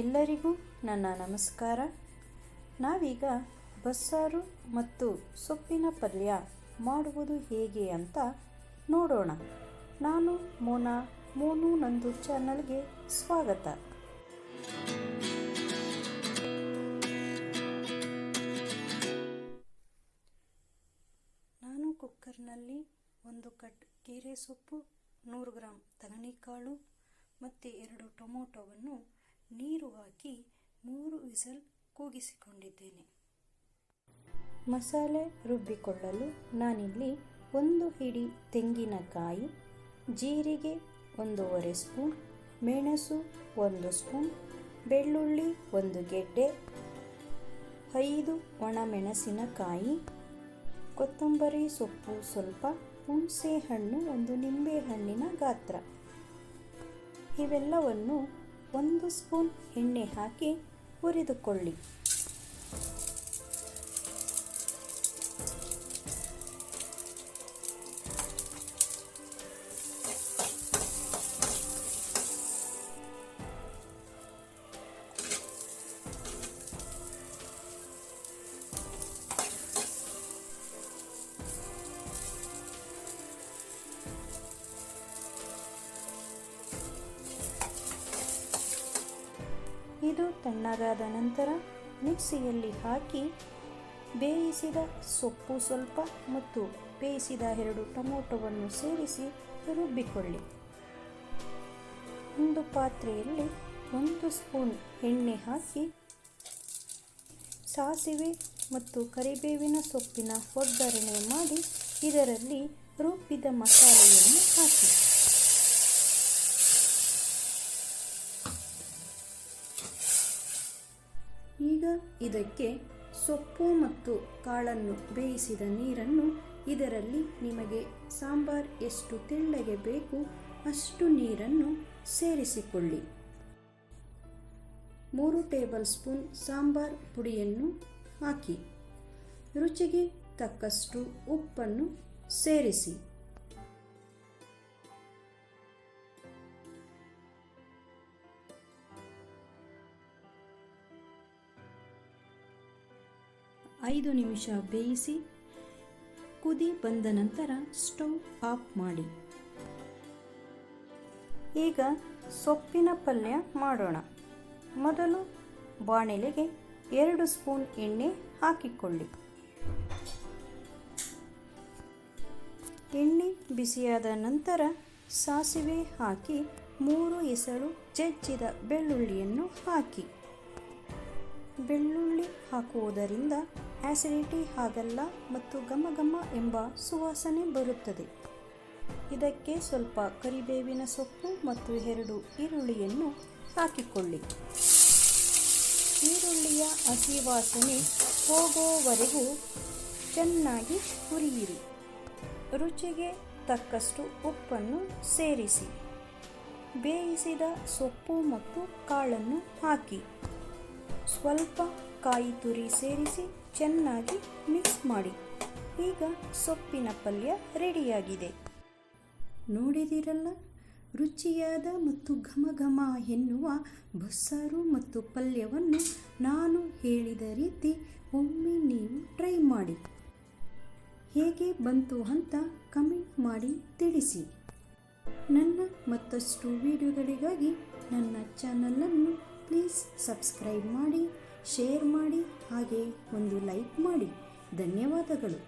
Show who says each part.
Speaker 1: ಎಲ್ಲರಿಗೂ ನನ್ನ ನಮಸ್ಕಾರ. ನಾವೀಗ ಬಸ್ಸಾರು ಮತ್ತು ಸೊಪ್ಪಿನ ಪಲ್ಯ ಮಾಡುವುದು ಹೇಗೆ ಅಂತ ನೋಡೋಣ. ನಾನು ಮೋನು ನಂದು ಚಾನಲ್ಗೆ ಸ್ವಾಗತ. ನಾನು ಕುಕ್ಕರ್ನಲ್ಲಿ 1 ಕಟ್ ಕೀರೆ ಸೊಪ್ಪು, 100 ಗ್ರಾಂ ತಗಣಿಕಾಳು ಮತ್ತು 2 ಟೊಮೊಟೊವನ್ನು ನೀರು ಹಾಕಿ 3 ವಿಸಲ್ ಕೂಗಿಸಿಕೊಂಡಿದ್ದೇನೆ. ಮಸಾಲೆ ರುಬ್ಬಿಕೊಳ್ಳಲು ನಾನಿಲ್ಲಿ 1 ಹಿಡಿ ತೆಂಗಿನಕಾಯಿ, ಜೀರಿಗೆ 1/2 ಸ್ಪೂನ್, ಮೆಣಸು 1 ಸ್ಪೂನ್, ಬೆಳ್ಳುಳ್ಳಿ 1 ಗೆಡ್ಡೆ, 5 ಒಣಮೆಣಸಿನಕಾಯಿ, ಕೊತ್ತಂಬರಿ ಸೊಪ್ಪು ಸ್ವಲ್ಪ, ಹುಣಸೆ ಹಣ್ಣು 1 ನಿಂಬೆ ಹಣ್ಣಿನ ಗಾತ್ರ. ಇವೆಲ್ಲವನ್ನು 1 ಸ್ಪೂನ್ ಎಣ್ಣೆ ಹಾಕಿ ಹುರಿದುಕೊಳ್ಳಿ. ಇದು ತಣ್ಣಗಾದ ನಂತರ ಮಿಕ್ಸಿಯಲ್ಲಿ ಹಾಕಿ ಬೇಯಿಸಿದ ಸೊಪ್ಪು ಸ್ವಲ್ಪ ಮತ್ತು ಬೇಯಿಸಿದ 2 ಟೊಮೊಟೊವನ್ನು ಸೇರಿಸಿ ರುಬ್ಬಿಕೊಳ್ಳಿ. ಒಂದು ಪಾತ್ರೆಯಲ್ಲಿ 1 ಸ್ಪೂನ್ ಎಣ್ಣೆ ಹಾಕಿ ಸಾಸಿವೆ ಮತ್ತು ಕರಿಬೇವಿನ ಸೊಪ್ಪಿನ ಒಗ್ಗರಣೆ ಮಾಡಿ ಇದರಲ್ಲಿ ರುಬ್ಬಿದ ಮಸಾಲೆಯನ್ನು ಹಾಕಿ. ಈಗ ಇದಕ್ಕೆ ಸೊಪ್ಪು ಮತ್ತು ಕಾಳನ್ನು ಬೇಯಿಸಿದ ನೀರನ್ನು ಇದರಲ್ಲಿ ನಿಮಗೆ ಸಾಂಬಾರ್ ಎಷ್ಟು ತೆಳ್ಳಗೆ ಬೇಕು ಅಷ್ಟು ನೀರನ್ನು ಸೇರಿಸಿಕೊಳ್ಳಿ. 3 ಟೇಬಲ್ ಸ್ಪೂನ್ ಸಾಂಬಾರ್ ಪುಡಿಯನ್ನು ಹಾಕಿ ರುಚಿಗೆ ತಕ್ಕಷ್ಟು ಉಪ್ಪನ್ನು ಸೇರಿಸಿ. ಐದು ನಿಮಿಷ ಬೇಯಿಸಿ ಕುದಿ ಬಂದ ನಂತರ ಸ್ಟವ್ ಆಫ್ ಮಾಡಿ. ಈಗ ಸೊಪ್ಪಿನ ಪಲ್ಯ ಮಾಡೋಣ. ಮೊದಲು ಬಾಣಲೆಗೆ 2 ಸ್ಪೂನ್ ಎಣ್ಣೆ ಹಾಕಿಕೊಳ್ಳಿ. ಎಣ್ಣೆ ಬಿಸಿಯಾದ ನಂತರ ಸಾಸಿವೆ ಹಾಕಿ 3 ಎಸಳು ಜಜ್ಜಿದ ಬೆಳ್ಳುಳ್ಳಿಯನ್ನು ಹಾಕಿ. ಬೆಳ್ಳುಳ್ಳಿ ಹಾಕುವುದರಿಂದ ಆಸಿಡಿಟಿ ಆಗಲ್ಲ ಮತ್ತು ಘಮ ಎಂಬ ಸುವಾಸನೆ ಬರುತ್ತದೆ. ಇದಕ್ಕೆ ಸ್ವಲ್ಪ ಕರಿಬೇವಿನ ಸೊಪ್ಪು ಮತ್ತು 2 ಈರುಳ್ಳಿಯನ್ನು ಹಾಕಿಕೊಳ್ಳಿ. ಈರುಳ್ಳಿಯ ಹಸಿ ವಾಸನೆ ಹೋಗುವವರೆಗೂ ಚೆನ್ನಾಗಿ ಹುರಿಯಿರಿ. ರುಚಿಗೆ ತಕ್ಕಷ್ಟು ಉಪ್ಪನ್ನು ಸೇರಿಸಿ. ಬೇಯಿಸಿದ ಸೊಪ್ಪು ಮತ್ತು ಕಾಳನ್ನು ಹಾಕಿ ಸ್ವಲ್ಪ ಕಾಯಿ ತುರಿ ಸೇರಿಸಿ ಚೆನ್ನಾಗಿ ಮಿಕ್ಸ್ ಮಾಡಿ. ಈಗ ಸೊಪ್ಪಿನ ಪಲ್ಯ ರೆಡಿಯಾಗಿದೆ. ನೋಡಿದಿರಲ್ಲ, ರುಚಿಯಾದ ಮತ್ತು ಘಮ ಎನ್ನುವ ಬಸ್ಸಾರು ಮತ್ತು ಪಲ್ಯವನ್ನು ನಾನು ಹೇಳಿದ ರೀತಿ ಒಮ್ಮೆ ನೀವು ಟ್ರೈ ಮಾಡಿ. ಹೇಗೆ ಬಂತು ಅಂತ ಕಮೆಂಟ್ ಮಾಡಿ ತಿಳಿಸಿ. ನನ್ನ ಮತ್ತಷ್ಟು ವಿಡಿಯೋಗಳಿಗಾಗಿ ನನ್ನ ಚಾನಲನ್ನು ಪ್ಲೀಸ್ ಸಬ್ಸ್ಕ್ರೈಬ್ ಮಾಡಿ, ಶೇರ್ ಮಾಡಿ, ಹಾಗೆ ಒಂದು ಲೈಕ್ ಮಾಡಿ. ಧನ್ಯವಾದಗಳು.